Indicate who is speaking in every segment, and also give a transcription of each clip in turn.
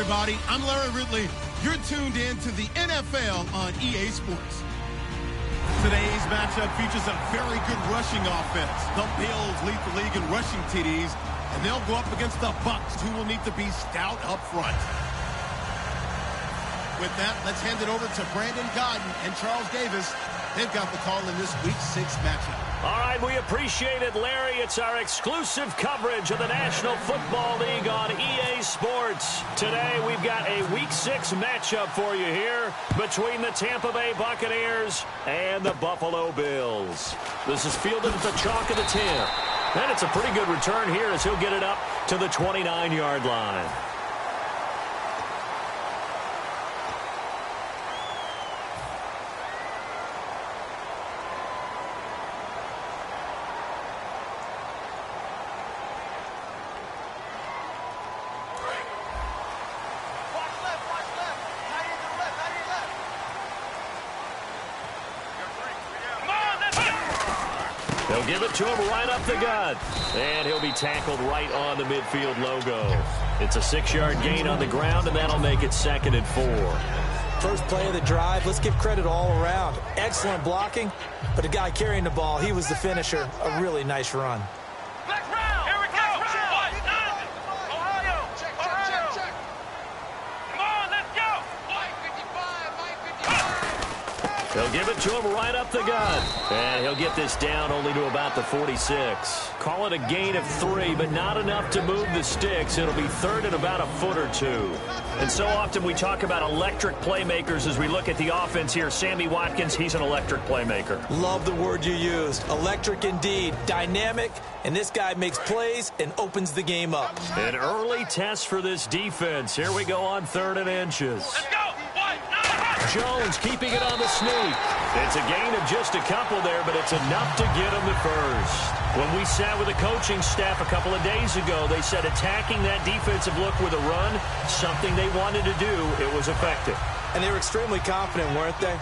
Speaker 1: everybody. I'm Larry Ridley. You're tuned in to the NFL on EA Sports. Today's matchup features a very good rushing offense. The Bills lead the league in rushing TDs, and they'll go up against the Bucs, who will need to be stout up front. With that, let's hand it over to Brandon Godden and Charles Davis. They've got the call in this Week 6 matchup.
Speaker 2: All right, we appreciate it, Larry. It's our exclusive coverage of the National Football League on EA Sports. Today, we've got a Week 6 matchup for you here between the Tampa Bay Buccaneers and the Buffalo Bills. This is fielded at the chalk of the 10. And it's a pretty good return here as he'll get it up to the 29-yard line. They'll give it to him right up the gut. And he'll be tackled right on the midfield logo. It's a 6-yard gain on the ground, and that'll make it 2nd and 4.
Speaker 3: First play of the drive, let's give credit all around. Excellent blocking, but the guy carrying the ball, he was the finisher. A really nice run.
Speaker 2: They'll give it to him right up the gut. And he'll get this down only to about the 46. Call it a gain of 3, but not enough to move the sticks. It'll be 3rd and about a foot or 2. And so often we talk about electric playmakers as we look at the offense here. Sammy Watkins, he's an electric playmaker.
Speaker 3: Love the word you used. Electric indeed. Dynamic. And this guy makes plays and opens the game up.
Speaker 2: An early test for this defense. Here we go on 3rd and inches.
Speaker 4: Let's go.
Speaker 2: Jones keeping it on the sneak. It's a gain of just a couple there, but it's enough to get him the first. When we sat with the coaching staff a couple of days ago, they said attacking that defensive look with a run, something they wanted to do, it was effective.
Speaker 3: And they were extremely confident, weren't they?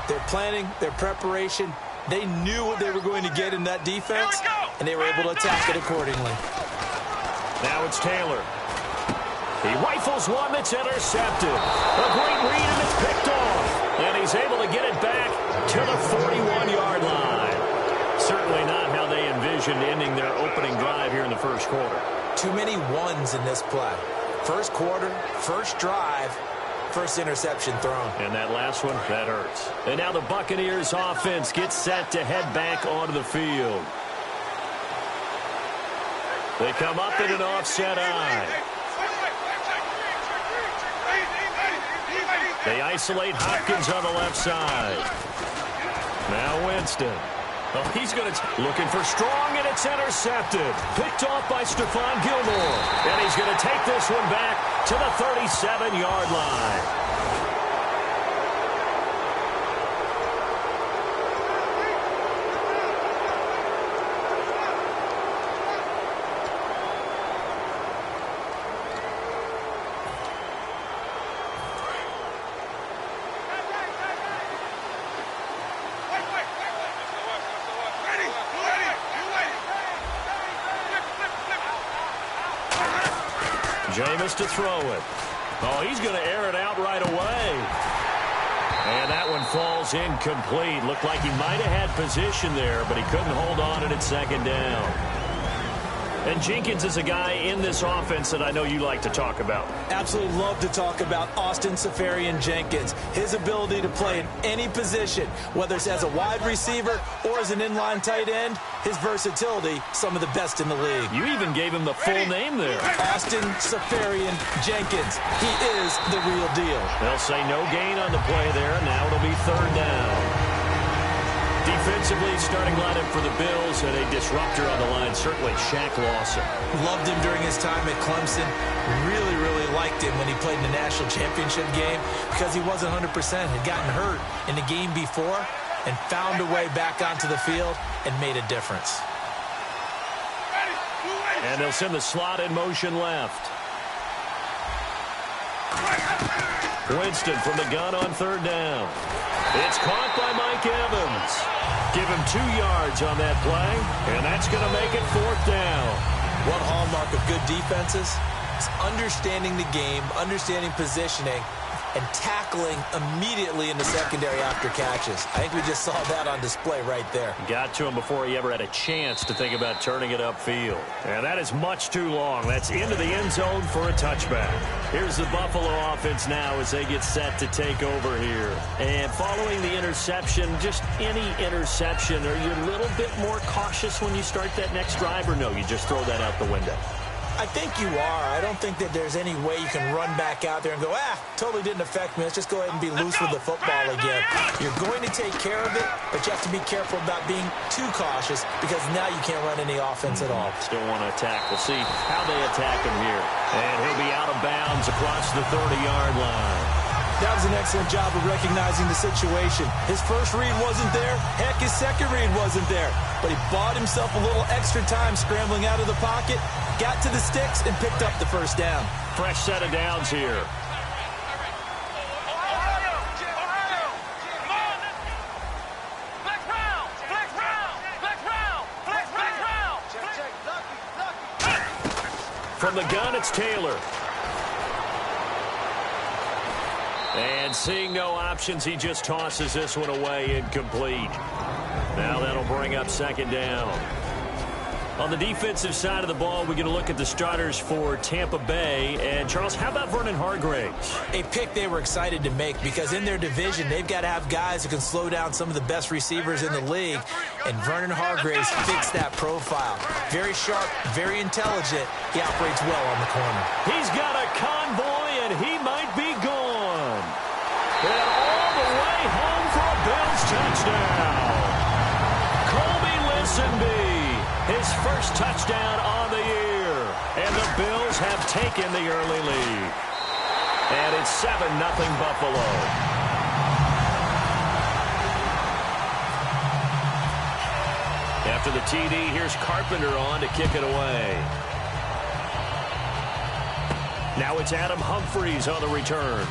Speaker 3: Their planning, their preparation, they knew what they were going to get in that defense, and they were able to attack it accordingly.
Speaker 2: Now it's Taylor. He rifles one that's intercepted. A great read, and it's picked off. And he's able to get it back to the 41-yard line. Certainly not how they envisioned ending their opening drive here in the first quarter.
Speaker 3: Too many ones in this play. First quarter, first drive, first interception thrown.
Speaker 2: And that last one, that hurts. And now the Buccaneers offense gets set to head back onto the field. They come up in an offset eye. They isolate Hopkins on the left side. Now Winston. Oh, he's going to looking for strong, and it's intercepted. Picked off by Stephon Gilmore. And he's going to take this one back to the 37-yard line. Jameis to throw it. Oh, he's going to air it out right away. And that one falls incomplete. Looked like he might have had position there, but he couldn't hold on, and it's 2nd down. And Jenkins is a guy in this offense that I know you like to talk about.
Speaker 3: Absolutely love to talk about Austin Seferian-Jenkins. His ability to play in any position, whether it's as a wide receiver or as an inline tight end, his versatility, some of the best in the league.
Speaker 2: You even gave him the full name there.
Speaker 3: Austin Seferian-Jenkins. He is the real deal.
Speaker 2: They'll say no gain on the play there. Now it'll be 3rd down. Defensively, starting lineup for the Bills, and a disruptor on the line, certainly Shaq Lawson.
Speaker 3: Loved him during his time at Clemson. Really, really liked him when he played in the national championship game because he wasn't 100%, had gotten hurt in the game before and found a way back onto the field and made a difference.
Speaker 2: And they'll send the slot in motion left. Winston from the gun on 3rd down. It's caught by Mike Evans. Give him 2 yards on that play, and that's going to make it 4th down.
Speaker 3: One hallmark of good defenses, is understanding the game, understanding positioning, and tackling immediately in the secondary after catches. I think we just saw that on display right there.
Speaker 2: Got to him before he ever had a chance to think about turning it upfield. And that is much too long. That's into the end zone for a touchback. Here's the Buffalo offense now as they get set to take over here. And following the interception, just any interception, are you a little bit more cautious when you start that next drive, or no, you just throw that out the window?
Speaker 3: I think you are. I don't think that there's any way you can run back out there and go, totally didn't affect me. Let's just go ahead and be loose with the football again. You're going to take care of it, but you have to be careful about being too cautious because now you can't run any offense at all.
Speaker 2: Still want to attack. We'll see how they attack him here. And he'll be out of bounds across the 30-yard line.
Speaker 3: That was an excellent job of recognizing the situation. His first read wasn't there. Heck, his second read wasn't there. But he bought himself a little extra time scrambling out of the pocket, got to the sticks, and picked up the first down.
Speaker 2: Fresh set of downs here. From the gun, it's Taylor. And seeing no options, he just tosses this one away incomplete. Now that'll bring up second down. On the defensive side of the ball, we're going to look at the starters for Tampa Bay. And, Charles, how about Vernon Hargreaves?
Speaker 3: A pick they were excited to make because in their division, they've got to have guys who can slow down some of the best receivers in the league. And Vernon Hargreaves fits that profile. Very sharp, very intelligent. He operates well on the corner.
Speaker 2: He's got a convoy, and he might be gone. And all the way home for a Bills touchdown. Colby Listenby. His first touchdown on the year. And the Bills have taken the early lead. And it's 7-0 Buffalo. After the TD, here's Carpenter on to kick it away. Now it's Adam Humphries on the return.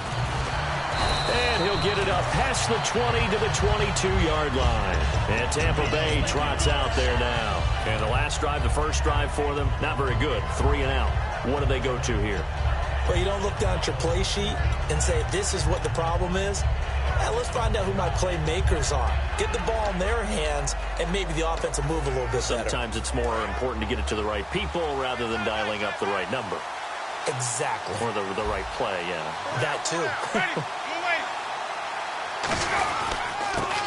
Speaker 2: And he'll get it up past the 20 to the 22-yard line. And Tampa Bay trots out there now. And the last drive, the first drive for them, not very good. 3 and out. What do they go to here?
Speaker 3: Well, you don't look down at your play sheet and say, this is what the problem is. Let's find out who my playmakers are. Get the ball in their hands, and maybe the offense will move a little bit better.
Speaker 2: Sometimes it's more important to get it to the right people rather than dialing up the right number.
Speaker 3: Exactly.
Speaker 2: Or the right play, yeah.
Speaker 3: That too.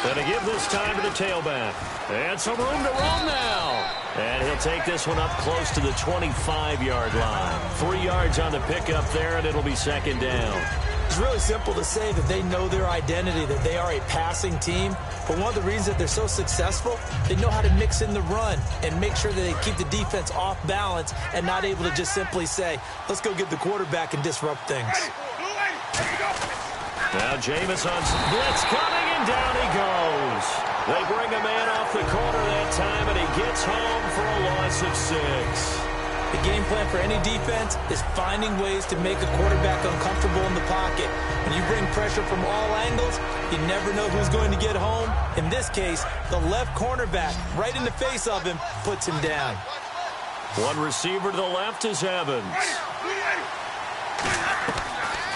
Speaker 2: Going to give this time to the tailback. And some room to roam now. And he'll take this one up close to the 25-yard line. 3 yards on the pickup there, and it'll be second down.
Speaker 3: It's really simple to say that they know their identity, that they are a passing team. But one of the reasons that they're so successful, they know how to mix in the run and make sure that they keep the defense off balance and not able to just simply say, let's go get the quarterback and disrupt things.
Speaker 2: Now Jameson's blitz coming, and down he goes. They bring a man off the corner that time, and he gets home for a loss of 6.
Speaker 3: The game plan for any defense is finding ways to make a quarterback uncomfortable in the pocket. When you bring pressure from all angles, you never know who's going to get home. In this case, the left cornerback, right in the face of him, puts him down.
Speaker 2: One receiver to the left is Evans.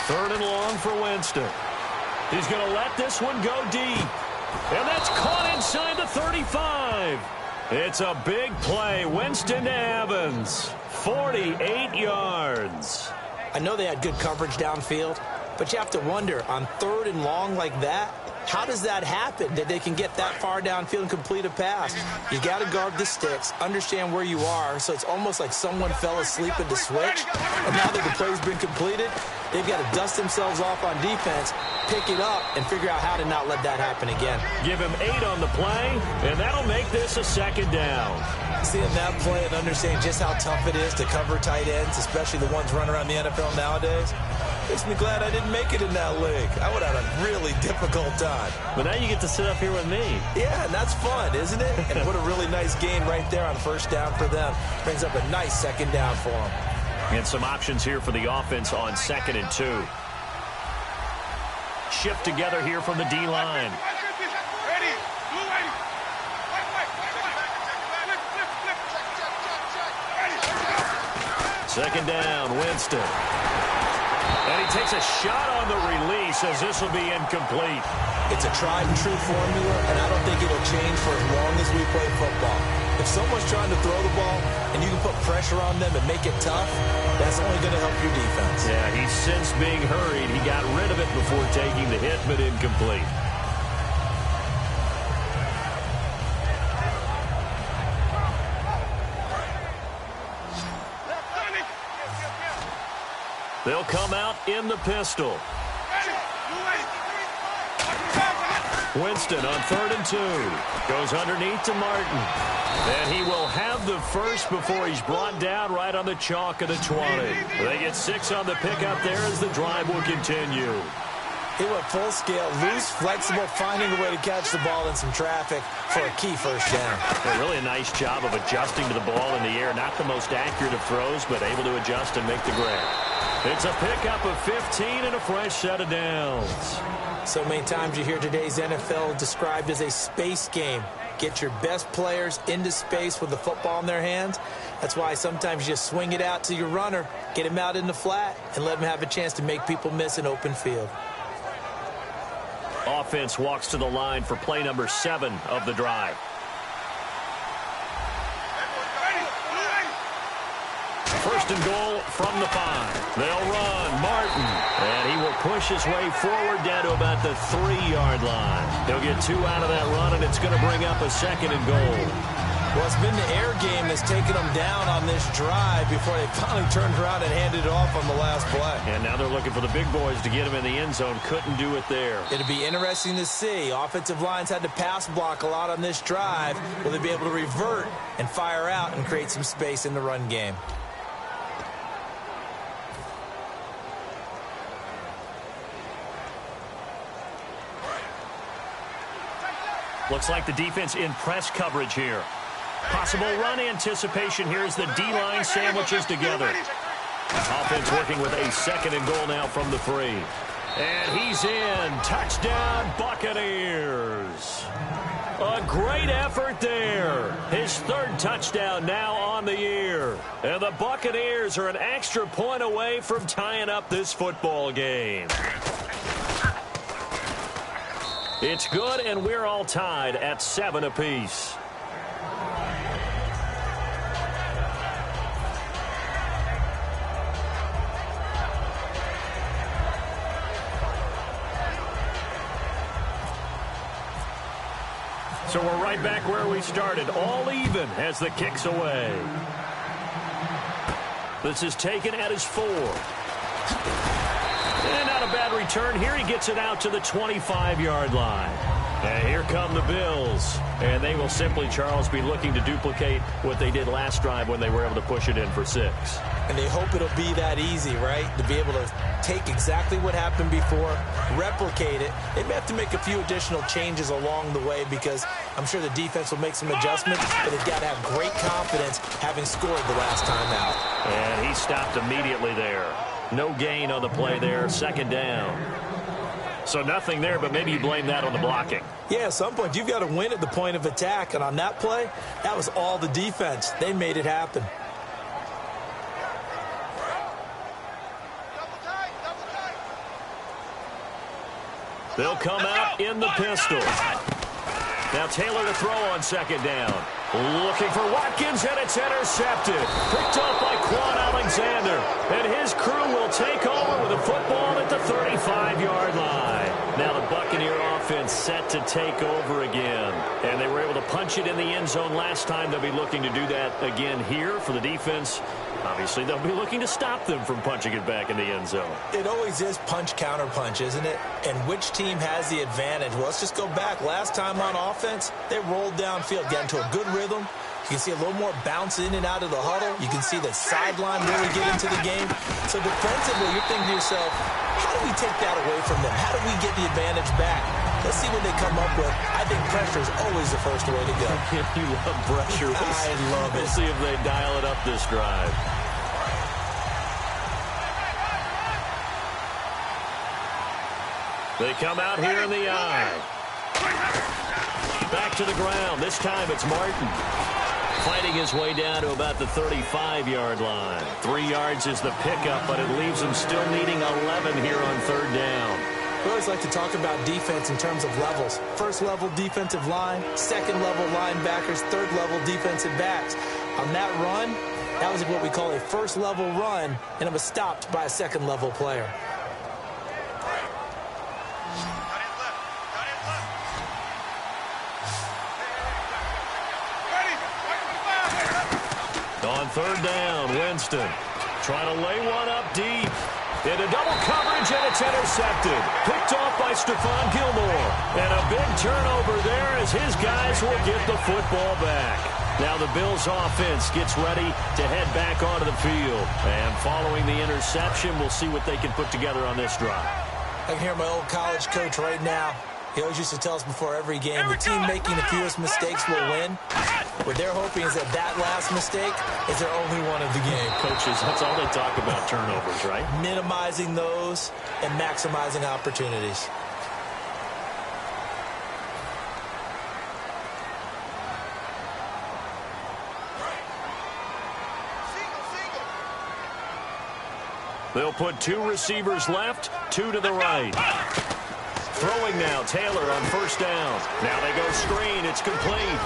Speaker 2: 3rd and long for Winston. He's going to let this one go deep. And that's caught inside the 35. It's a big play. Winston to Evans. 48 yards.
Speaker 3: I know they had good coverage downfield, but you have to wonder, on 3rd and long like that, how does that happen that they can get that far downfield and complete a pass? You got to guard the sticks, understand where you are, so it's almost like someone fell asleep at the switch, and now that the play's been completed, they've got to dust themselves off on defense, pick it up, and figure out how to not let that happen again.
Speaker 2: Give him 8 on the play, and that'll make this a second down.
Speaker 3: Seeing that play and understanding just how tough it is to cover tight ends, especially the ones running around the NFL nowadays, makes me glad I didn't make it in that league. I would have had a really difficult time.
Speaker 2: But now you get to sit up here with me.
Speaker 3: Yeah, and that's fun, isn't it? And what a really nice gain right there on first down for them. Brings up a nice second down for them.
Speaker 2: And some options here for the offense on 2nd and 2. Shift together here from the D-line. Second down, Winston. And he takes a shot on the release as this will be incomplete.
Speaker 3: It's a tried-and-true formula, and I don't think it'll change for as long as we play football. If someone's trying to throw the ball and you can put pressure on them and make it tough, that's only going to help your defense.
Speaker 2: Yeah, he's since being hurried. He got rid of it before taking the hit, but incomplete. They'll come out in the pistol. Winston on 3rd and 2. Goes underneath to Martin. And he will have the first before he's brought down right on the chalk of the 20. They get 6 on the pickup there as the drive will continue.
Speaker 3: He went full scale, loose, flexible, finding a way to catch the ball in some traffic for a key first down.
Speaker 2: Really a nice job of adjusting to the ball in the air. Not the most accurate of throws, but able to adjust and make the grab. It's a pickup of 15 and a fresh set of downs.
Speaker 3: So many times you hear today's NFL described as a space game. Get your best players into space with the football in their hands. That's why sometimes you just swing it out to your runner, get him out in the flat, and let him have a chance to make people miss an open field.
Speaker 2: Offense walks to the line for play number 7 of the drive. First and goal from the 5. They'll run. Martin. And he will push his way forward down to about the 3-yard line. He'll get 2 out of that run, and it's going to bring up a 2nd and goal.
Speaker 3: Well, it's been the air game that's taken them down on this drive before they finally turned around and handed it off on the last play.
Speaker 2: And now they're looking for the big boys to get him in the end zone. Couldn't do it there.
Speaker 3: It'll be interesting to see. Offensive lines had to pass block a lot on this drive. Will they be able to revert and fire out and create some space in the run game?
Speaker 2: Looks like the defense in press coverage here. Possible run anticipation here as the D-line sandwiches together. Offense working with a 2nd and goal now from the 3. And he's in. Touchdown, Buccaneers. A great effort there. His 3rd touchdown now on the year. And the Buccaneers are an extra point away from tying up this football game. It's good, and we're all tied at 7 apiece. So we're right back where we started, all even as the kick's away. This is taken at his 4. And not a bad return here. He gets it out to the 25-yard line. And here come the Bills. And they will simply, Charles, be looking to duplicate what they did last drive when they were able to push it in for 6.
Speaker 3: And they hope it'll be that easy, right? To be able to take exactly what happened before, replicate it. They may have to make a few additional changes along the way because I'm sure the defense will make some adjustments, but they've got to have great confidence having scored the last time out.
Speaker 2: And he stopped immediately there. No gain on the play there, 2nd down. So nothing there, but maybe you blame that on the blocking.
Speaker 3: Yeah, at some point, you've got to win at the point of attack. And on that play, that was all the defense. They made it happen.
Speaker 2: They'll come out in the pistol. Now Taylor to throw on 2nd down. Looking for Watkins, and it's intercepted. Picked up by Quan Alexander. And his crew will take over with a football at the 35-yard line. Now the Buccaneer offense set to take over again. And they were able to punch it in the end zone last time. They'll be looking to do that again here for the defense. Obviously, they'll be looking to stop them from punching it back in the end zone.
Speaker 3: It always is punch-counter-punch, isn't it? And which team has the advantage? Well, let's just go back. Last time on offense, they rolled downfield, got into a good rhythm. You can see a little more bounce in and out of the huddle. You can see the sideline really get into the game. So defensively, you're thinking to yourself, how do we take that away from them? How do we get the advantage back? Let's see what they come up with. I think pressure is always the first way to go.
Speaker 2: You love pressure.
Speaker 3: I love it.
Speaker 2: We'll see if they dial it up this drive. They come out here in the eye. Back to the ground. This time it's Martin. Fighting his way down to about the 35-yard line. 3 yards is the pickup, but it leaves him still needing 11 here on third down.
Speaker 3: We always like to talk about defense in terms of levels. First level defensive line, second level linebackers, third level defensive backs. On that run, that was what we call a first level run, and it was stopped by a second level player.
Speaker 2: On third down, Winston trying to lay one up deep. Into double coverage, and it's intercepted. Picked off by Stephon Gilmore. And a big turnover there as his guys will get the football back. Now the Bills offense gets ready to head back onto the field. And following the interception, we'll see what they can put together on this drive.
Speaker 3: I can hear my old college coach right now. He always used to tell us before every game, the team making the fewest mistakes will win. What they're hoping is that last mistake is their only one of the game.
Speaker 2: Coaches, that's all they talk about, turnovers, right?
Speaker 3: Minimizing those and maximizing opportunities.
Speaker 2: They'll put 2 receivers left, 2 to the right. Throwing now, Taylor on first down. Now they go screen, it's complete.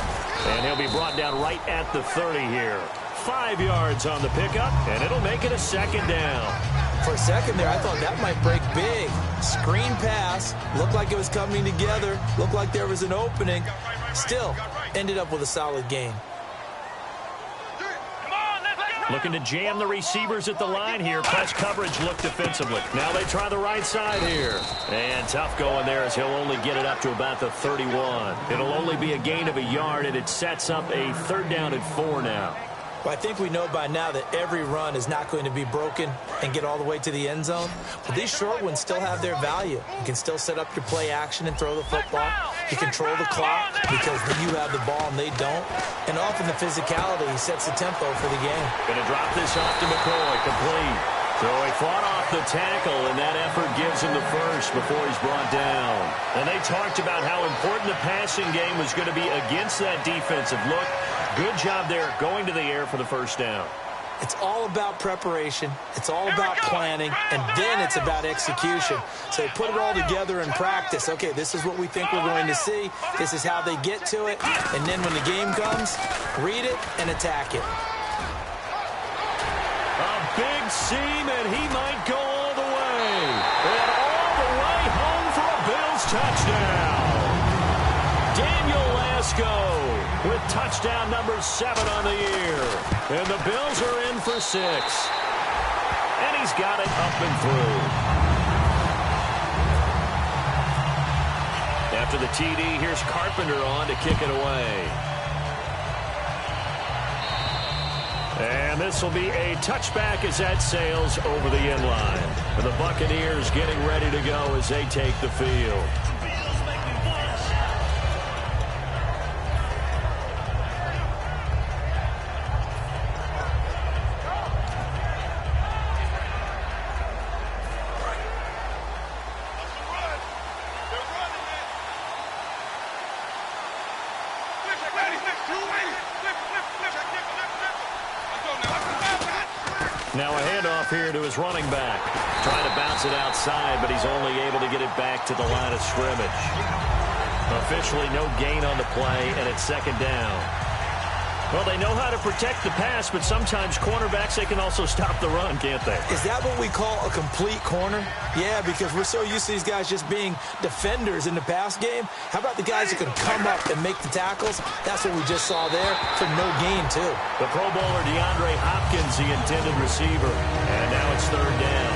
Speaker 2: And he'll be brought down right at the 30 here. 5 yards on the pickup, and it'll make it a second down.
Speaker 3: For a second there, I thought that might break big. Screen pass, looked like it was coming together, looked like there was an opening. Still, ended up with a solid gain.
Speaker 2: Looking to jam the receivers at the line here. Press coverage look defensively. Now they try the right side here. And tough going there as he'll only get it up to about the 31. It'll only be a gain of a yard, and it sets up a third down at 4 now.
Speaker 3: Well, I think we know by now that every run is not going to be broken and get all the way to the end zone. But these short ones still have their value. You can still set up your play action and throw the football. You control the clock because you have the ball and they don't. And often the physicality sets the tempo for the game.
Speaker 2: Going to drop this off to McCoy, complete. So he fought off the tackle, and that effort gives him the first before he's brought down. And they talked about how important the passing game was going to be against that defensive look. Good job there going to the air for the first down.
Speaker 3: It's all about preparation. It's all about planning, and then it's about execution. So they put it all together in practice. Okay, this is what we think we're going to see. This is how they get to it. And then when the game comes, read it and attack it.
Speaker 2: A big seam, and he might go all the way. And all the way home for a Bills touchdown. Daniel Lasco with touchdown number 7 on the year. And the Bills are in for 6. And he's got it up and through. After the TD, here's Carpenter on to kick it away. And this will be a touchback as that sails over the end line. And the Buccaneers getting ready to go as they take the field. Now a handoff here to his running back. Trying to bounce it outside, but he's only able to get it back to the line of scrimmage. Officially no gain on the play, and it's second down. Well, they know how to protect the pass, but sometimes cornerbacks, they can also stop the run, can't they?
Speaker 3: Is that what we call a complete corner? Yeah, because we're so used to these guys just being defenders in the pass game. How about the guys who can come up and make the tackles? That's what we just saw there for no gain, too.
Speaker 2: The Pro Bowler DeAndre Hopkins, the intended receiver. And now it's third down.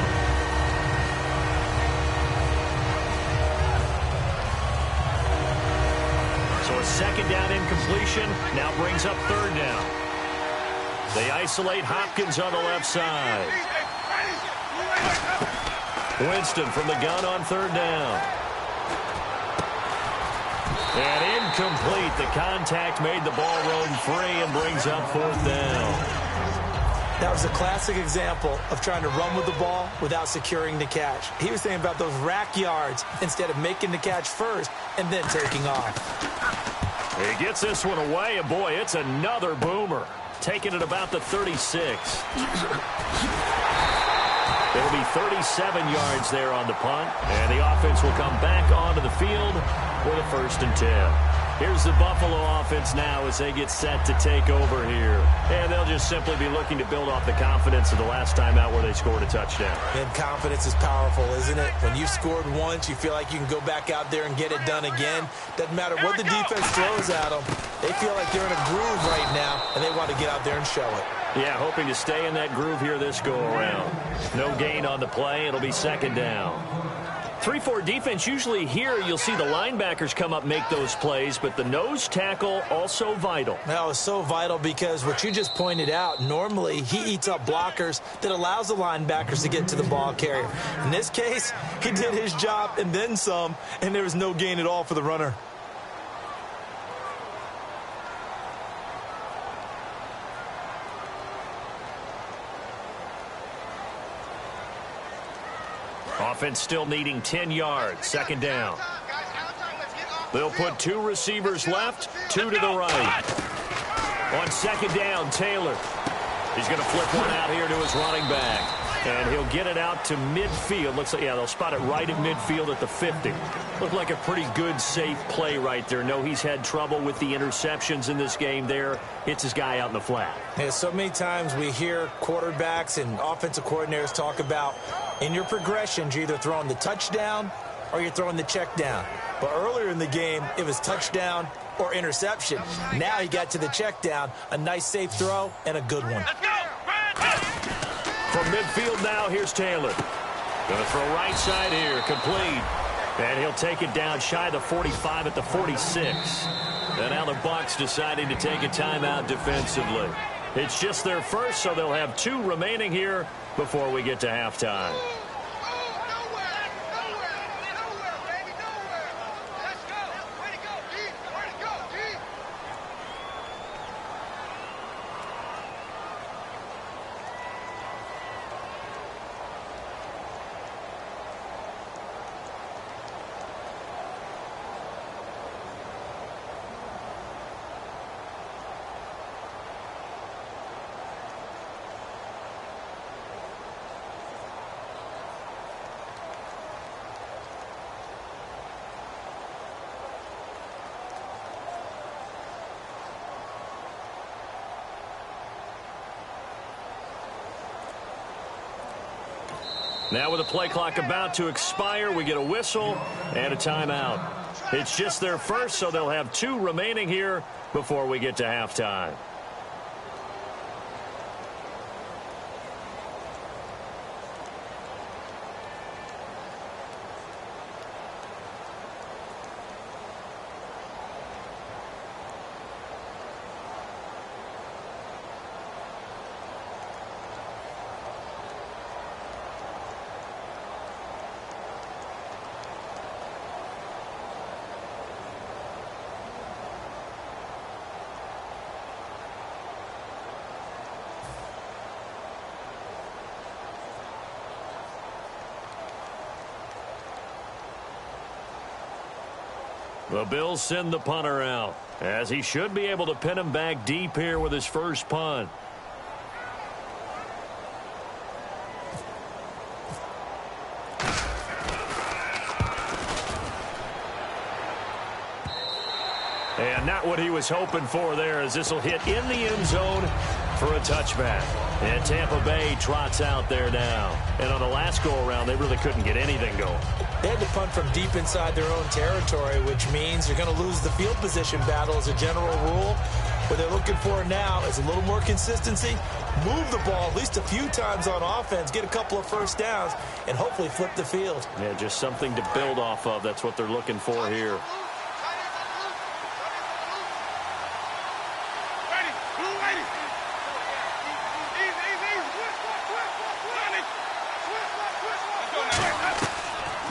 Speaker 2: So a second down incompletion now brings up third down. They isolate Hopkins on the left side. Winston from the gun on third down. And incomplete. The contact made the ball roam free and brings up fourth down.
Speaker 3: That was a classic example of trying to run with the ball without securing the catch. He was thinking about those rack yards instead of making the catch first and then taking off.
Speaker 2: He gets this one away, and boy, it's another boomer. Taking it about the 36. It'll be 37 yards there on the punt, and the offense will come back onto the field for the 1st and 10. Here's the Buffalo offense now as they get set to take over here. And they'll just simply be looking to build off the confidence of the last time out where they scored a touchdown.
Speaker 3: And confidence is powerful, isn't it? When you've scored once, you feel like you can go back out there and get it done again. Doesn't matter what the defense throws at them. They feel like they're in a groove right now, and they want to get out there and show it.
Speaker 2: Yeah, hoping to stay in that groove here this go-around. No gain on the play. It'll be 2nd down. 3-4 defense, usually here you'll see the linebackers come up make those plays, but the nose tackle also vital.
Speaker 3: That was so vital because what you just pointed out, normally he eats up blockers that allows the linebackers to get to the ball carrier. In this case, he did his job and then some, and there was no gain at all for the runner.
Speaker 2: Offense still needing 10 yards. 2nd down. They'll put 2 receivers left, 2 to the right. On 2nd down, Taylor. He's going to flip one out here to his running back. And he'll get it out to midfield. Looks like, yeah, they'll spot it right at midfield at the 50. Looked like a pretty good, safe play right there. No, he's had trouble with the interceptions in this game there. Hits his guy out in the flat.
Speaker 3: Yeah, so many times we hear quarterbacks and offensive coordinators talk about in your progressions, you're either throwing the touchdown or you're throwing the check down. But earlier in the game, it was touchdown or interception. Now he got to the check down, a nice safe throw, and a good one.
Speaker 2: From midfield now, here's Taylor. Going to throw right side here, complete. And he'll take it down shy of the 45 at the 46. And now the Bucs deciding to take a timeout defensively. It's just their first, so they'll have 2 remaining here before we get to halftime. Now with the play clock about to expire, we get a whistle and a timeout. It's just their first, so they'll have 2 remaining here before we get to halftime. The Bills send the punter out, as he should be able to pin him back deep here with his first punt. And not what he was hoping for there, as this will hit in the end zone for a touchback. And Tampa Bay trots out there now. And on the last go-around, they really couldn't get anything going.
Speaker 3: They had to punt from deep inside their own territory, which means you're going to lose the field position battle as a general rule. What they're looking for now is a little more consistency, move the ball at least a few times on offense, get a couple of first downs, and hopefully flip the field.
Speaker 2: Yeah, just something to build off of. That's what they're looking for here.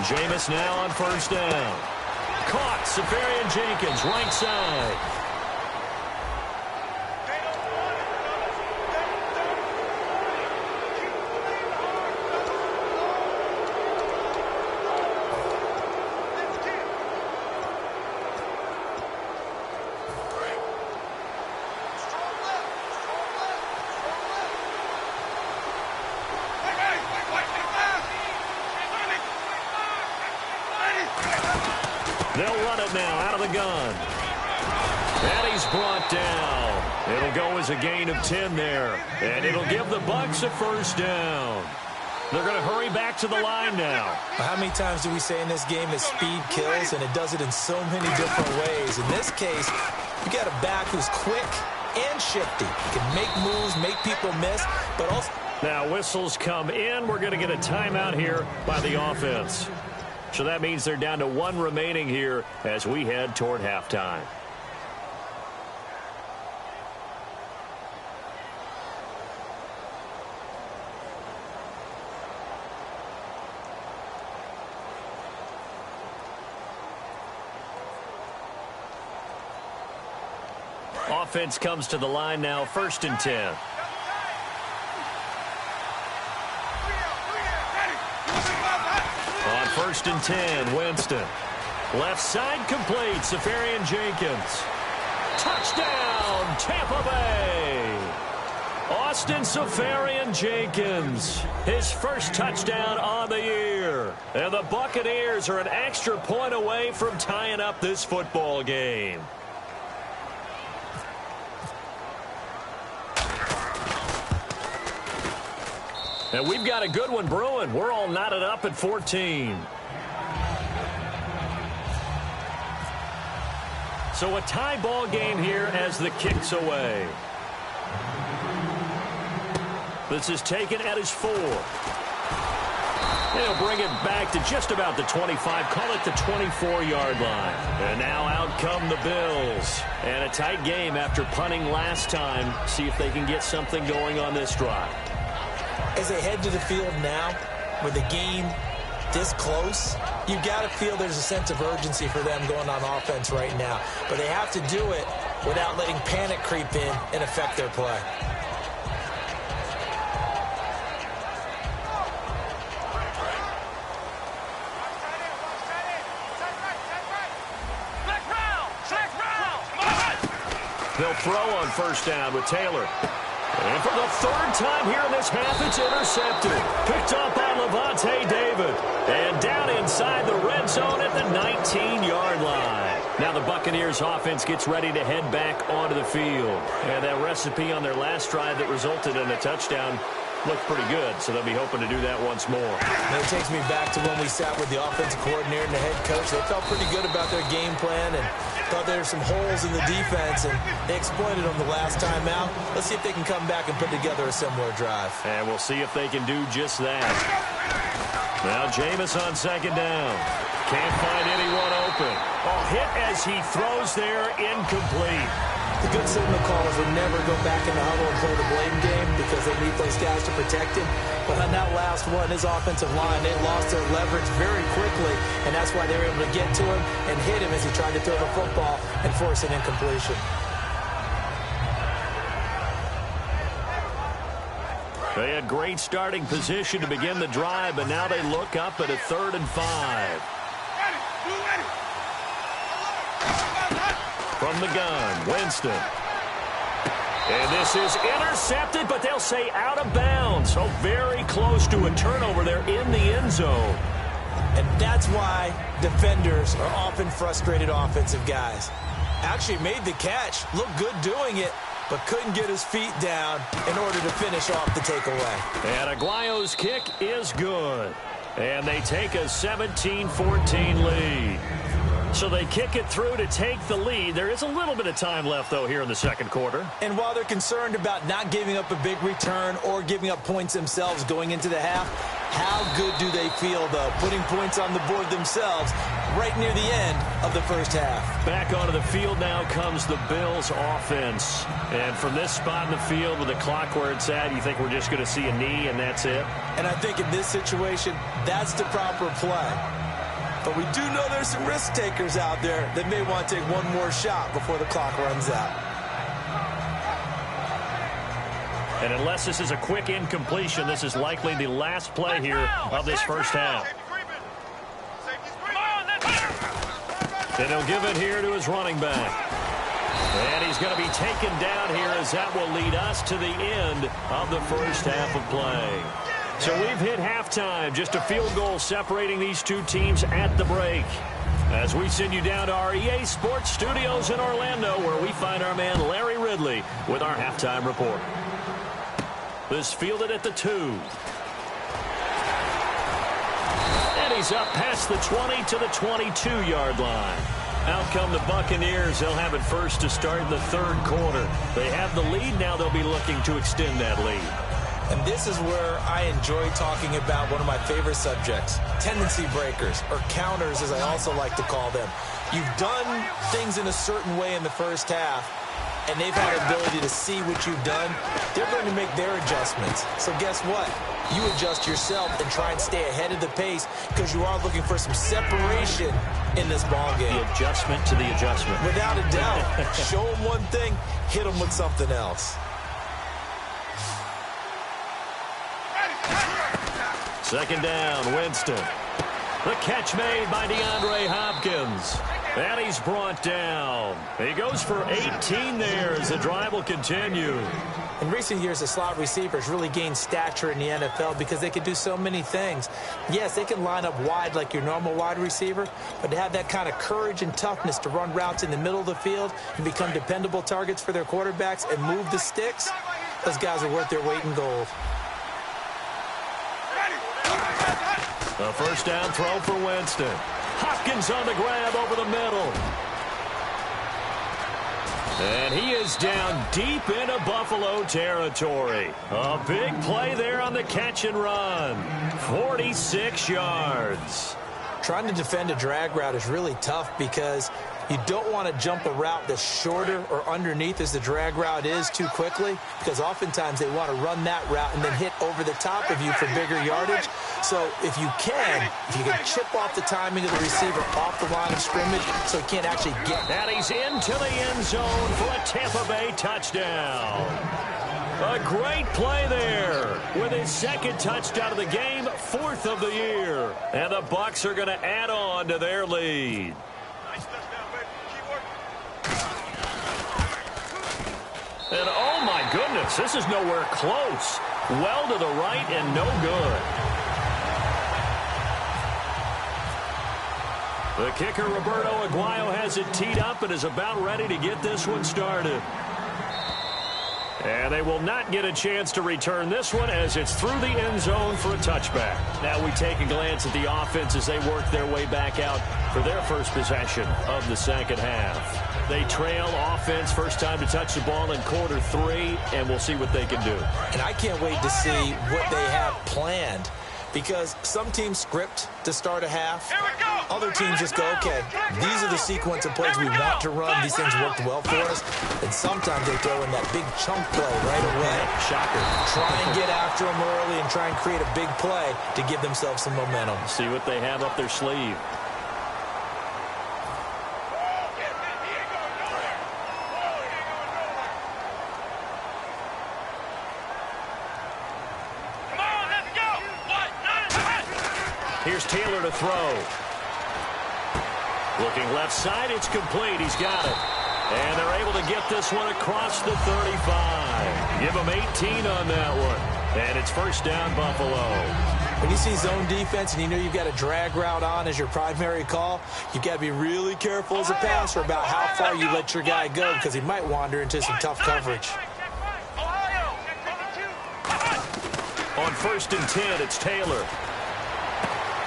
Speaker 2: Jameis now on first down. Caught. Safarian Jenkins, right side. They'll run it now out of the gun. And he's brought down. It'll go as a gain of 10 there. And it'll give the Bucs a first down. They're going to hurry back to the line now.
Speaker 3: How many times do we say in this game that speed kills, and it does it in so many different ways? In this case, you got a back who's quick and shifty. He can make moves, make people miss, but also...
Speaker 2: Now whistles come in. We're going to get a timeout here by the offense. So that means they're down to 1 remaining here as we head toward halftime. Offense comes to the line now, 1st and 10. On 1st and 10, Winston. Left side complete, Safarian-Jenkins. Touchdown, Tampa Bay. Austin Safarian-Jenkins, his first touchdown on the year. And the Buccaneers are an extra point away from tying up this football game. And we've got a good one brewing. We're all knotted up at 14. So a tie ball game here as the kick's away. This is taken at his 4. They'll bring it back to just about the 25. Call it the 24-yard line. And now out come the Bills. And a tight game after punting last time. See if they can get something going on this drive.
Speaker 3: As they head to the field now, with the game this close, you've got to feel there's a sense of urgency for them going on offense right now. But they have to do it without letting panic creep in and affect their play.
Speaker 2: They'll throw on 1st down with Taylor. And for the 3rd time here in this half, it's intercepted. Picked up by Levante David. And down inside the red zone at the 19-yard line. Now the Buccaneers offense gets ready to head back onto the field. And that recipe on their last drive that resulted in a touchdown looked pretty good, so they'll be hoping to do that once more.
Speaker 3: And it takes me back to when we sat with the offensive coordinator and the head coach. They felt pretty good about their game plan and thought there were some holes in the defense, and they exploited them the last time out. Let's see if they can come back and put together a similar drive.
Speaker 2: And we'll see if they can do just that. Now Jameis on 2nd down. Can't find anyone open. Hit as he throws there, incomplete.
Speaker 3: The good signal callers will never go back in the huddle and play the blame game because they need those guys to protect him. But on that last one, his offensive line, they lost their leverage very quickly, and that's why they were able to get to him and hit him as he tried to throw the football and force an incompletion.
Speaker 2: They had great starting position to begin the drive, but now they look up at a 3rd and 5. From the gun, Winston. And this is intercepted, but they'll say out of bounds. So very close to a turnover there in the end zone.
Speaker 3: And that's why defenders are often frustrated offensive guys. Actually made the catch, looked good doing it, but couldn't get his feet down in order to finish off the takeaway.
Speaker 2: And Aguayo's kick is good. And they take a 17-14 lead. So they kick it through to take the lead. There is a little bit of time left, though, here in the 2nd quarter.
Speaker 3: And while they're concerned about not giving up a big return or giving up points themselves going into the half, how good do they feel, though, putting points on the board themselves right near the end of the 1st half?
Speaker 2: Back onto the field now comes the Bills offense. And from this spot in the field with the clock where it's at, you think we're just going to see a knee and that's it?
Speaker 3: And I think in this situation, that's the proper play. But we do know there's some risk takers out there that may want to take one more shot before the clock runs out.
Speaker 2: And unless this is a quick incompletion, this is likely the last play here of this 1st half. And he'll give it here to his running back. And he's going to be taken down here as that will lead us to the end of the 1st half of play. So we've hit halftime. Just a field goal separating these two teams at the break. as we send you down to our EA Sports Studios in Orlando, where we find our man Larry Ridley with our halftime report. This fielded at the 2. And he's up past the 20 to the 22-yard line. Out come the Buccaneers. They'll have it first to start in the third quarter. They have the lead. Now they'll be looking to extend that lead.
Speaker 3: And this is where I enjoy talking about one of my favorite subjects, tendency breakers, or counters as I also like to call them. You've done things in a certain way in the first half, and they've had the ability to see what you've done. They're going to make their adjustments. So guess what? You adjust yourself and try and stay ahead of the pace because you are looking for some separation in this ball game.
Speaker 2: The adjustment to the adjustment.
Speaker 3: Without a doubt. Show them one thing, hit them with something else.
Speaker 2: Second down, Winston. The catch made by DeAndre Hopkins. And he's brought down. He goes for 18 there as the drive will continue.
Speaker 3: In recent years, the slot receivers really gained stature in the NFL because they can do so many things. Yes, they can line up wide like your normal wide receiver, but to have that kind of courage and toughness to run routes in the middle of the field and become dependable targets for their quarterbacks and move the sticks, those guys are worth their weight in gold.
Speaker 2: A first down throw for Winston. Hopkins on the grab over the middle. And he is down deep into Buffalo territory. A big play there on the catch and run. 46 yards.
Speaker 3: Trying to defend a drag route is really tough because you don't want to jump a route that's shorter or underneath as the drag route is too quickly, because oftentimes they want to run that route and then hit over the top of you for bigger yardage. So if you can chip off the timing of the receiver off the line of scrimmage so he can't actually get.
Speaker 2: And he's into the end zone for a Tampa Bay touchdown. A great play there with his second touchdown of the game, 4th of the year. And the Bucs are going to add on to their lead. And oh my goodness, this is nowhere close. Well to the right and no good. The kicker, Roberto Aguayo, has it teed up and is about ready to get this one started. And they will not get a chance to return this one as it's through the end zone for a touchback. Now we take a glance at the offense as they work their way back out for their first possession of the second half. They trail offense, first time to touch the ball in quarter 3, and we'll see what they can do.
Speaker 3: And I can't wait to see what they have planned, because some teams script to start a half. Other teams just go, okay, these are the sequence of plays we want to run. These things worked well for us. And sometimes they throw in that big chunk play right away.
Speaker 2: Shocker.
Speaker 3: Try and get after them early and try and create a big play to give themselves some momentum.
Speaker 2: See what they have up their sleeve. Here's Taylor to throw. Looking left side, it's complete. He's got it. And they're able to get this one across the 35. Give them 18 on that one. And it's first down, Buffalo.
Speaker 3: When you see zone defense and you know you've got a drag route on as your primary call, you've got to be really careful as a passer about how far you let your guy go, because he might wander into some tough coverage.
Speaker 2: On 1st and 10, it's Taylor.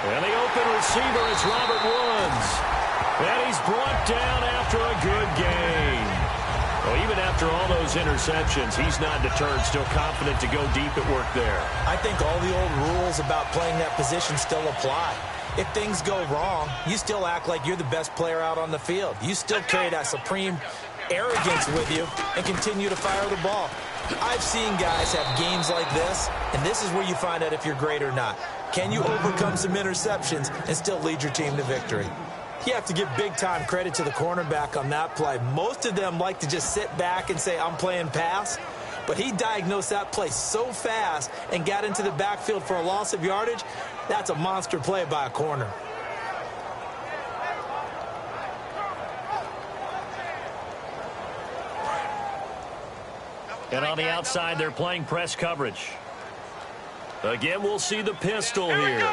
Speaker 2: And the open receiver is Robert Woods. And he's brought down after a good game. Well, even after all those interceptions, he's not deterred, still confident to go deep at work there.
Speaker 3: I think all the old rules about playing that position still apply. If things go wrong, you still act like you're the best player out on the field. You still carry that supreme arrogance with you and continue to fire the ball. I've seen guys have games like this, and this is where you find out if you're great or not. Can you overcome some interceptions and still lead your team to victory? You have to give big-time credit to the cornerback on that play. Most of them like to just sit back and say, I'm playing pass. But he diagnosed that play so fast and got into the backfield for a loss of yardage. That's a monster play by a corner.
Speaker 2: And on the outside, they're playing press coverage. Again, we'll see the pistol here.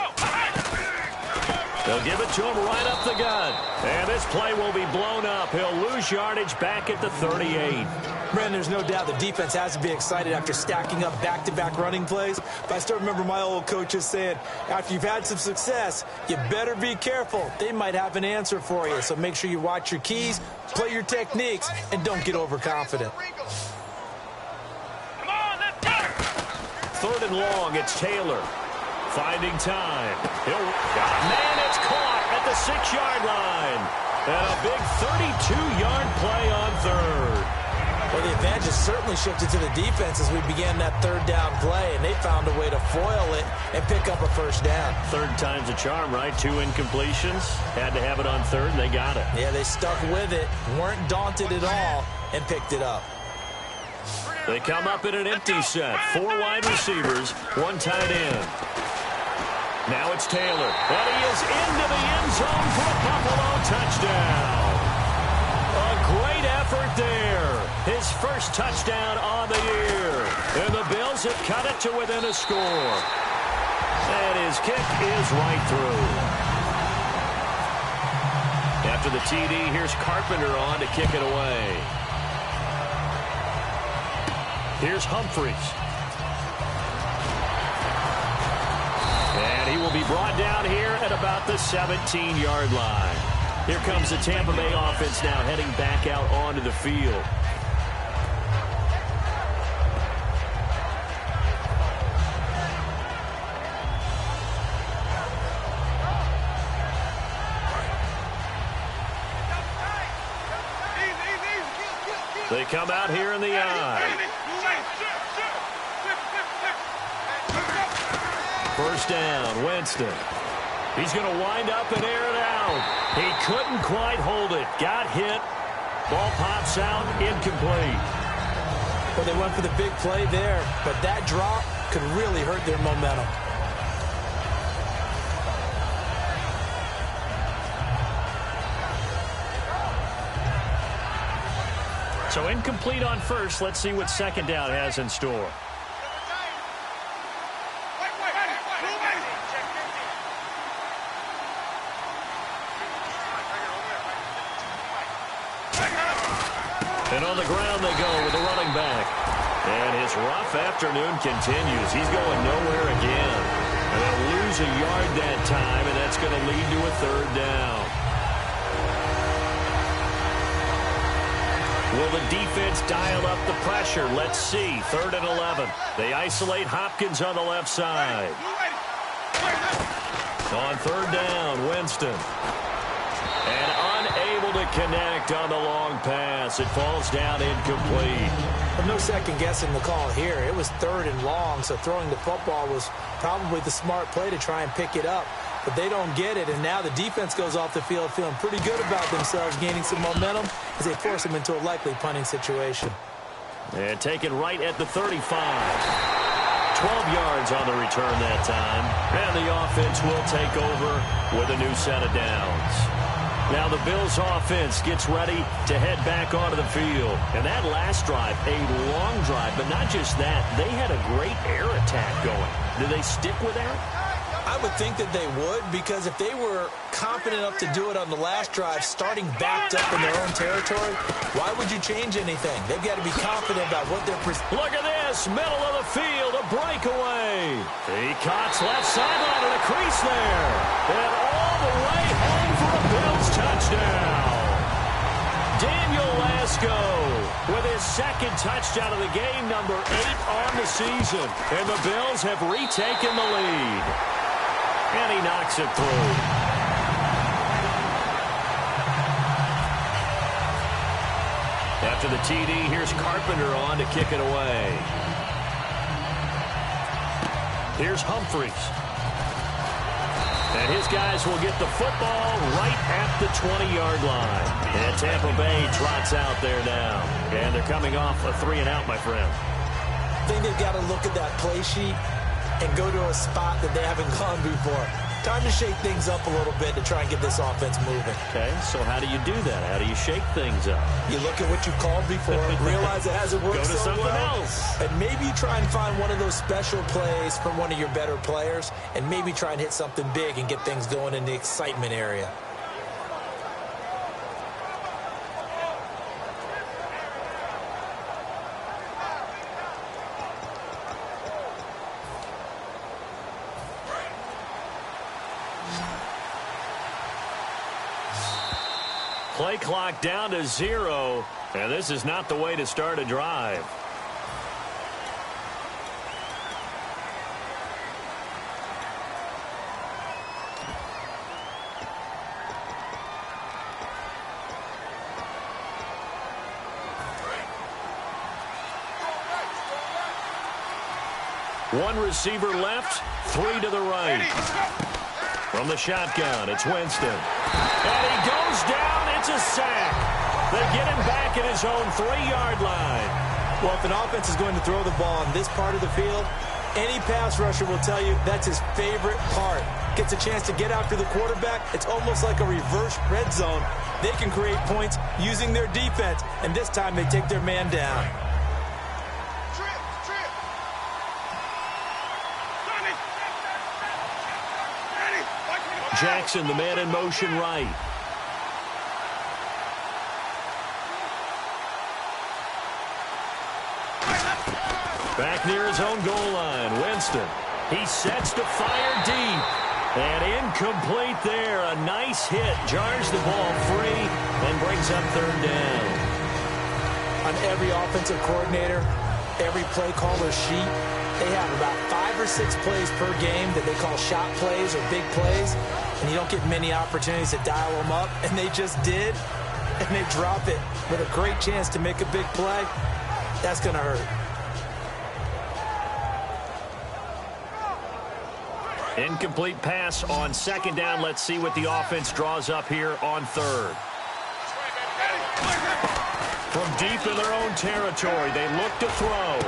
Speaker 2: They'll give it to him right up the gut. And this play will be blown up. He'll lose yardage back at the 38.
Speaker 3: Man, there's no doubt the defense has to be excited after stacking up back-to-back running plays. But I still remember my old coaches saying, after you've had some success, you better be careful. They might have an answer for you. So make sure you watch your keys, play your techniques, and don't get overconfident.
Speaker 2: Third and long, it's Taylor. Finding time. Man, it's caught at the 6-yard line. And a big 32-yard play on third.
Speaker 3: Well, the advantage has certainly shifted to the defense as we began that third down play, and they found a way to foil it and pick up a first down.
Speaker 2: Third time's a charm, right? 2 incompletions. Had to have it on third, and they got it.
Speaker 3: Yeah, they stuck with it, weren't daunted at all, and picked it up.
Speaker 2: They come up in an empty set. 4 wide receivers, 1 tight end. Now it's Taylor, and he is into the end zone for a Buffalo touchdown. A great effort there. His first touchdown on the year. And the Bills have cut it to within a score. And his kick is right through. After the TD, here's Carpenter on to kick it away. Here's Humphries. And he will be brought down here at about the 17-yard line. Here comes the Tampa Bay offense now heading back out onto the field. They come out here in the eye. First down, Winston. He's going to wind up and air it out. He couldn't quite hold it. Got hit. Ball pops out, incomplete.
Speaker 3: Well, they went for the big play there, but that drop could really hurt their momentum.
Speaker 2: So incomplete on first. Let's see what second down has in store. And on the ground they go with the running back. And his rough afternoon continues. He's going nowhere again. And they'll lose a yard that time, and that's going to lead to a third down. Will the defense dial up the pressure? Let's see. 3rd and 11. They isolate Hopkins on the left side. On 3rd down, Winston. And unable to connect on the long pass. It falls down incomplete.
Speaker 3: Well, no second guessing the call here. It was 3rd and long, so throwing the football was probably the smart play to try and pick it up. But they don't get it, and now the defense goes off the field feeling pretty good about themselves, gaining some momentum as they force them into a likely punting situation.
Speaker 2: And taken right at the 35. 12 yards on the return that time. And the offense will take over with a new set of downs. Now the Bills offense gets ready to head back onto the field. And that last drive, a long drive, but not just that. They had a great air attack going. Do they stick with that?
Speaker 3: I would think that they would, because if they were confident enough to do it on the last drive, starting backed up in their own territory, why would you change anything? They've got to be confident about what they're...
Speaker 2: Look at this, middle of the field, a breakaway. He cuts left sideline to the crease there. And all the way home for a Bills touchdown. Daniel Lasco with his 2nd touchdown of the game, number 8 on the season. And the Bills have retaken the lead. And he knocks it through. After the TD, here's Carpenter on to kick it away. Here's Humphries. And his guys will get the football right at the 20-yard line. And Tampa Bay trots out there now. And they're coming off a 3-and-out, my friend.
Speaker 3: I think they've got to look at that play sheet and go to a spot that they haven't gone before. Time to shake things up a little bit to try and get this offense moving.
Speaker 2: Okay, so how do you do that? How do you shake things up?
Speaker 3: You look at what you called before, realize it hasn't worked so well. Go to something else. And maybe you try and find one of those special plays from one of your better players, and maybe try and hit something big and get things going in the excitement area.
Speaker 2: Play clock down to 0, and this is not the way to start a drive. One receiver left, 3 to the right. From the shotgun, it's Winston. And he goes down. It's a sack. They get him back at his own 3-yard line.
Speaker 3: Well, if an offense is going to throw the ball on this part of the field, any pass rusher will tell you that's his favorite part. Gets a chance to get after the quarterback. It's almost like a reverse red zone. They can create points using their defense, and this time they take their man down.
Speaker 2: Jackson, the man in motion right. Back near his own goal line, Winston. He sets to fire deep. And incomplete there. A nice hit. Jars the ball free and brings up 3rd down.
Speaker 3: On every offensive coordinator, every play caller sheet, they have about 5 or 6 plays per game that they call shot plays or big plays. And you don't get many opportunities to dial them up. And they just did. And they drop it with a great chance to make a big play. That's going to hurt.
Speaker 2: Incomplete pass on 2nd down. Let's see what the offense draws up here on 3rd. From deep in their own territory, they look to throw.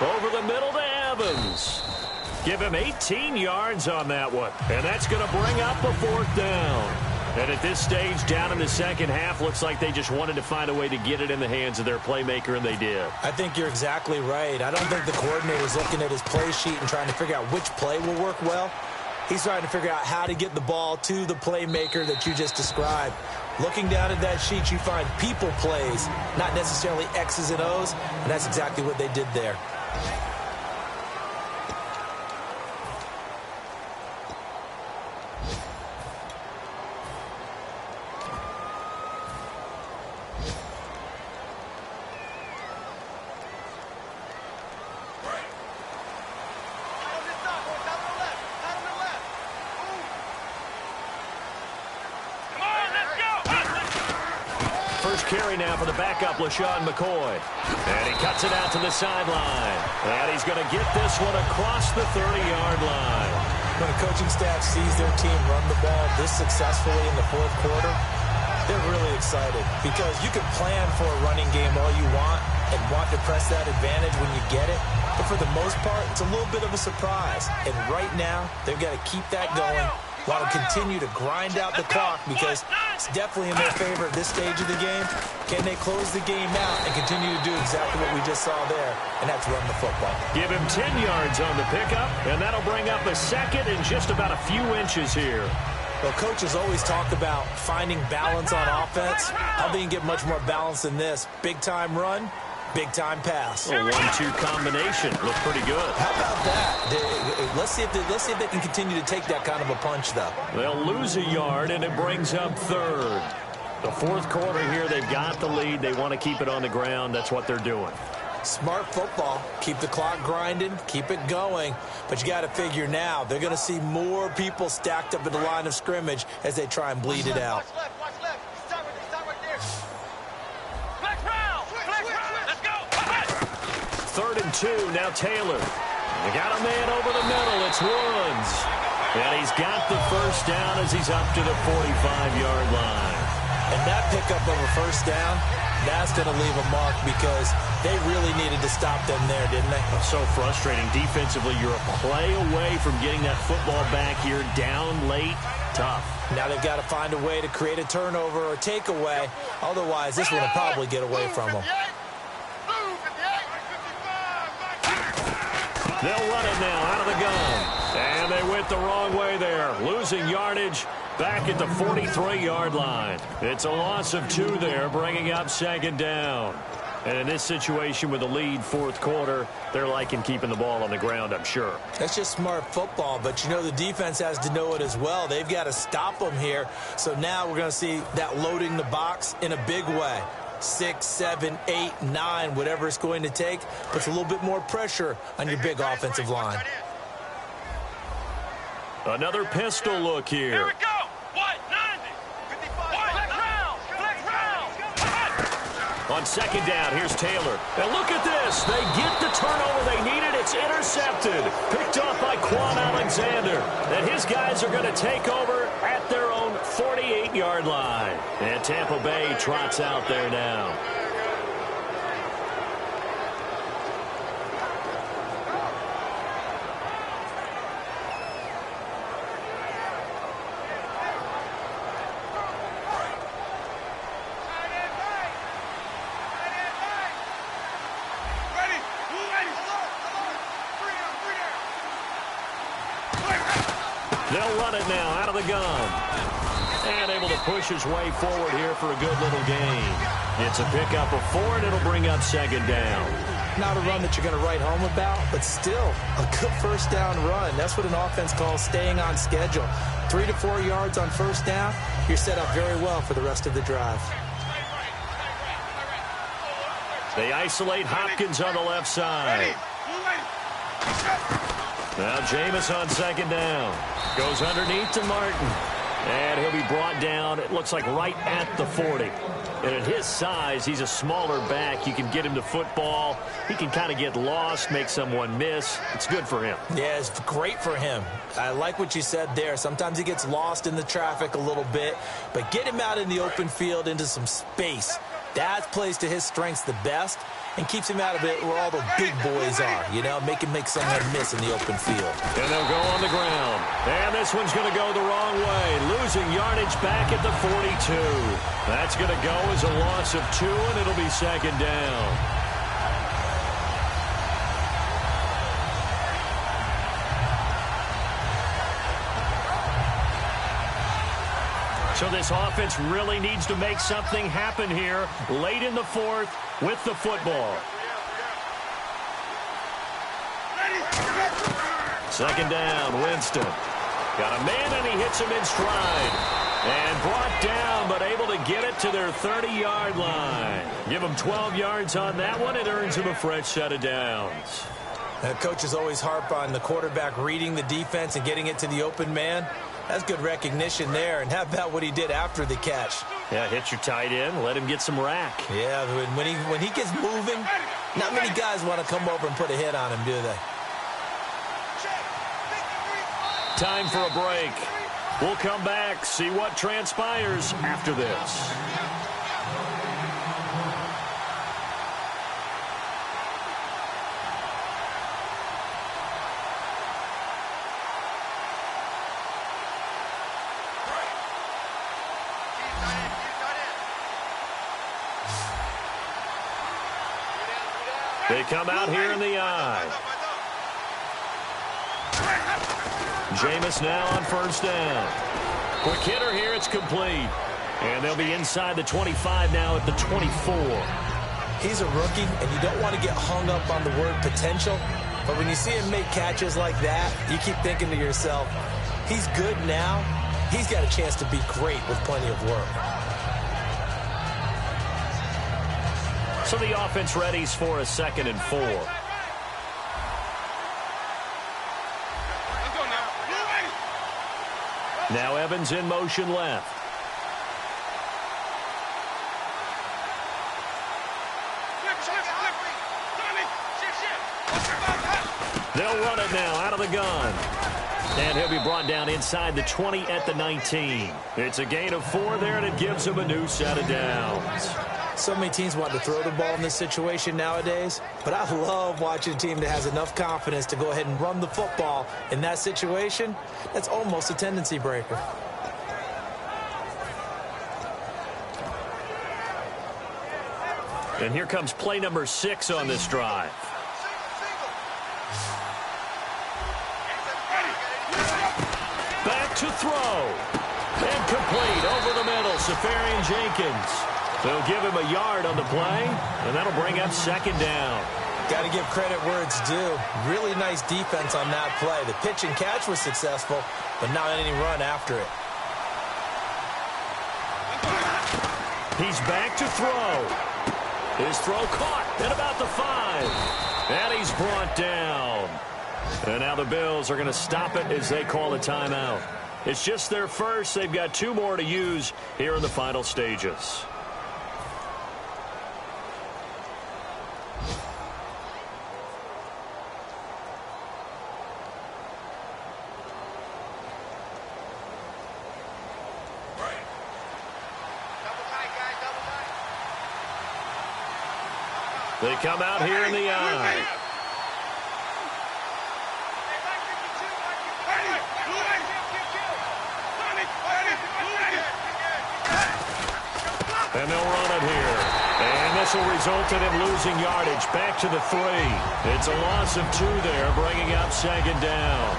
Speaker 2: Over the middle to Evans. Give him 18 yards on that one. And that's going to bring up a 4th down. And at this stage, down in the second half, looks like they just wanted to find a way to get it in the hands of their playmaker, and they did.
Speaker 3: I think you're exactly right. I don't think the coordinator's looking at his play sheet and trying to figure out which play will work well. He's trying to figure out how to get the ball to the playmaker that you just described. Looking down at that sheet, you find people plays, not necessarily X's and O's, and that's exactly what they did there.
Speaker 2: Carry now for the backup, LaShawn McCoy. And he cuts it out to the sideline. And he's going to get this one across the 30-yard line.
Speaker 3: When a coaching staff sees their team run the ball this successfully in the 4th quarter, they're really excited. Because you can plan for a running game all you want and want to press that advantage when you get it. But for the most part, it's a little bit of a surprise. And right now, they've got to keep that going while they continue to grind out the clock, because it's definitely in their favor at this stage of the game. Can they close the game out and continue to do exactly what we just saw there, and that's run the football?
Speaker 2: Give him 10 yards on the pickup, and that'll bring up a 2nd and just about a few inches here.
Speaker 3: Well, coaches always talk about finding balance on offense. How they can get much more balance than this? Big-time run, big-time pass.
Speaker 2: A 1-2 combination. Looked pretty good.
Speaker 3: How about that? Let's see if they can continue to take that kind of a punch, though.
Speaker 2: They'll lose a yard, and it brings up 3rd. The 4th quarter here, they've got the lead. They want to keep it on the ground. That's what they're doing.
Speaker 3: Smart football. Keep the clock grinding. Keep it going. But you got to figure now, they're going to see more people stacked up at the line of scrimmage as they try and bleed it out.
Speaker 4: Watch left. Stop right there. Flex round. Let's go.
Speaker 2: 3rd and 2. Now Taylor. They got a man over the middle. It's Woods. And he's got the 1st down as he's up to the 45-yard line.
Speaker 3: And that pickup of a 1st down That's going to leave a mark because they really needed to stop them there, didn't they?
Speaker 2: So frustrating. Defensively, you're a play away from getting that football back here, down late. Tough.
Speaker 3: Now they've got to find a way to create a turnover or takeaway. Otherwise, this one will probably get away from them.
Speaker 2: They'll run it now out of the gun. And they went the wrong way there, losing yardage back at the 43-yard line. It's a loss of 2 there, bringing up 2nd down. And in this situation with the lead 4th quarter, they're liking keeping the ball on the ground, I'm sure.
Speaker 3: That's just smart football, but you know the defense has to know it as well. They've got to stop them here. So now we're going to see that loading the box in a big way. 6, 7, 8, 9, whatever it's going to take, puts a little bit more pressure on your big offensive line.
Speaker 2: Another pistol look here.
Speaker 4: Here we go. 190. 55. Flex round.
Speaker 2: On 2nd down, here's Taylor. And look at this. They get the turnover they needed. It's intercepted. Picked off by Quan Alexander. And his guys are going to take over at their own 48-yard line. And Tampa Bay trots out there now. They'll run it now out of the gun. And able to push his way forward here for a good little gain. It's a pickup of 4, and it'll bring up 2nd down.
Speaker 3: Not a run that you're going to write home about, but still a good 1st down run. That's what an offense calls staying on schedule. 3 to 4 yards on 1st down, you're set up very well for the rest of the drive.
Speaker 2: They isolate Hopkins on the left side. Now Jameis on 2nd down. Goes underneath to Martin. And he'll be brought down, it looks like, right at the 40. And at his size, he's a smaller back. You can get him to football. He can kind of get lost, make someone miss. It's good for him.
Speaker 3: Yeah, it's great for him. I like what you said there. Sometimes he gets lost in the traffic a little bit. But get him out in the open field into some space. That plays to his strengths the best and keeps him out of it where all the big boys are, you know, make someone miss in the open field.
Speaker 2: And they'll go on the ground. And this one's going to go the wrong way, losing yardage back at the 42. That's going to go as a loss of 2, and it'll be 2nd down. So this offense really needs to make something happen here late in the 4th with the football. 2nd down, Winston. Got a man, and he hits him in stride. And brought down, but able to get it to their 30-yard line. Give him 12 yards on that one. It earns him a fresh set of downs.
Speaker 3: Coaches always harp on the quarterback reading the defense and getting it to the open man. That's good recognition there. And how about what he did after the catch?
Speaker 2: Yeah, hit your tight end, let him get some rack.
Speaker 3: Yeah, when he gets moving, not many guys want to come over and put a hit on him, do they?
Speaker 2: Time for a break. We'll come back, see what transpires after this. They come out here in the eye. Jameis now on 1st down. Quick hitter here, it's complete. And they'll be inside the 25 now at the 24.
Speaker 3: He's a rookie, and you don't want to get hung up on the word potential. But when you see him make catches like that, you keep thinking to yourself, he's good now. He's got a chance to be great with plenty of work.
Speaker 2: So the offense readies for a 2nd and 4. Now Evans in motion left. They'll run it now out of the gun. And he'll be brought down inside the 20 at the 19. It's a gain of 4 there, and it gives him a new set of downs.
Speaker 3: So many teams want to throw the ball in this situation nowadays, but I love watching a team that has enough confidence to go ahead and run the football in that situation. That's almost a tendency breaker.
Speaker 2: And here comes play number 6 on this drive. Back to throw. And complete over the middle. Safarian Jenkins. They'll give him a yard on the play, and that'll bring up 2nd down.
Speaker 3: Got to give credit where it's due. Really nice defense on that play. The pitch and catch was successful, but not any run after it.
Speaker 2: He's back to throw. His throw caught at about the 5. And he's brought down. And now the Bills are going to stop it as they call a timeout. It's just their first. They've got 2 more to use here in the final stages. They come out here in the eye. And they'll run it here. And this will result in him losing yardage back to the 3. It's a loss of 2 there, bringing up 2nd down.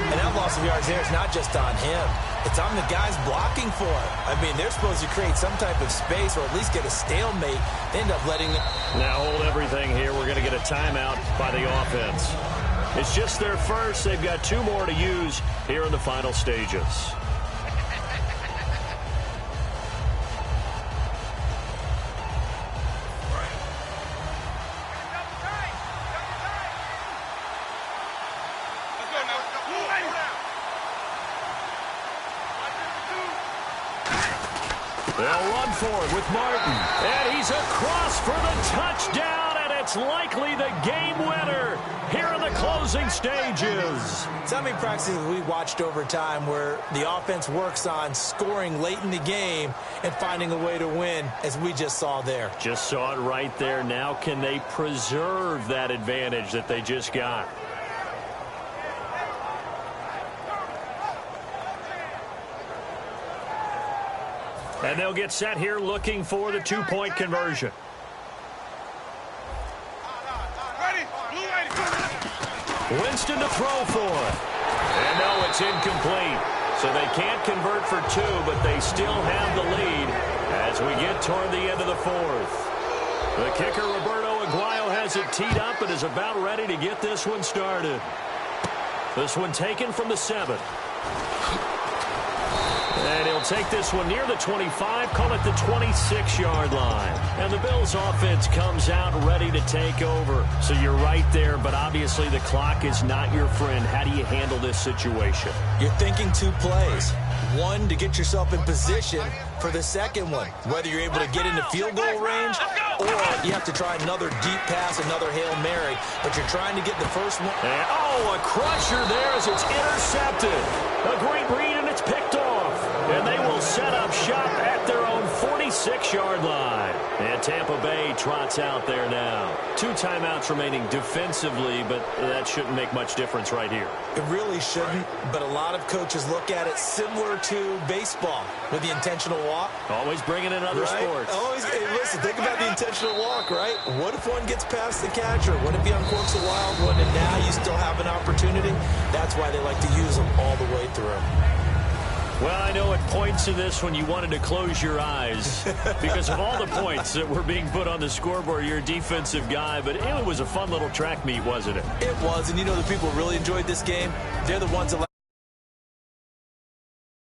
Speaker 3: And that loss of yards there is not just on him. It's on the guys blocking for it. I mean, they're supposed to create some type of space or at least get a stalemate. They end up letting it.
Speaker 2: Now hold everything here. We're going to get a timeout by the offense. It's just their first. They've got 2 more to use here in the final stages. They'll run for it with Martin. And he's across for the touchdown, and it's likely the game winner here in the closing stages.
Speaker 3: So many practices we watched over time where the offense works on scoring late in the game and finding a way to win, as we just saw there.
Speaker 2: Just saw it right there. Now can they preserve that advantage that they just got? And they'll get set here looking for the 2-point conversion. Winston to throw for it. And no, it's incomplete. So they can't convert for 2, but they still have the lead as we get toward the end of the 4th. The kicker, Roberto Aguayo, has it teed up and is about ready to get this one started. This one taken from the 7. And he'll take this one near the 25, call it the 26-yard line. And the Bills' offense comes out ready to take over. So you're right there, but obviously the clock is not your friend. How do you handle this situation?
Speaker 3: You're thinking 2 plays. One, to get yourself in position for the second one, whether you're able to get into field goal range or you have to try another deep pass, another Hail Mary, but you're trying to get the first one.
Speaker 2: And, a crusher there as it's intercepted. A great read, and it's picked off. And they will set up shop at their own 46-yard line. And Tampa Bay trots out there now. 2 timeouts remaining defensively, but that shouldn't make much difference right here.
Speaker 3: It really shouldn't, but a lot of coaches look at it similar to baseball with the intentional walk.
Speaker 2: Always bringing in other sports.
Speaker 3: Always, hey, listen, think about the intentional walk, right? What if one gets past the catcher? What if he uncorks a wild one and now you still have an opportunity? That's why they like to use them all the way through.
Speaker 2: Well, I know at points in this when you wanted to close your eyes because of all the points that were being put on the scoreboard. You're a defensive guy, but it was a fun little track meet, wasn't it?
Speaker 3: It was, and you know the people who really enjoyed this game? They're the ones that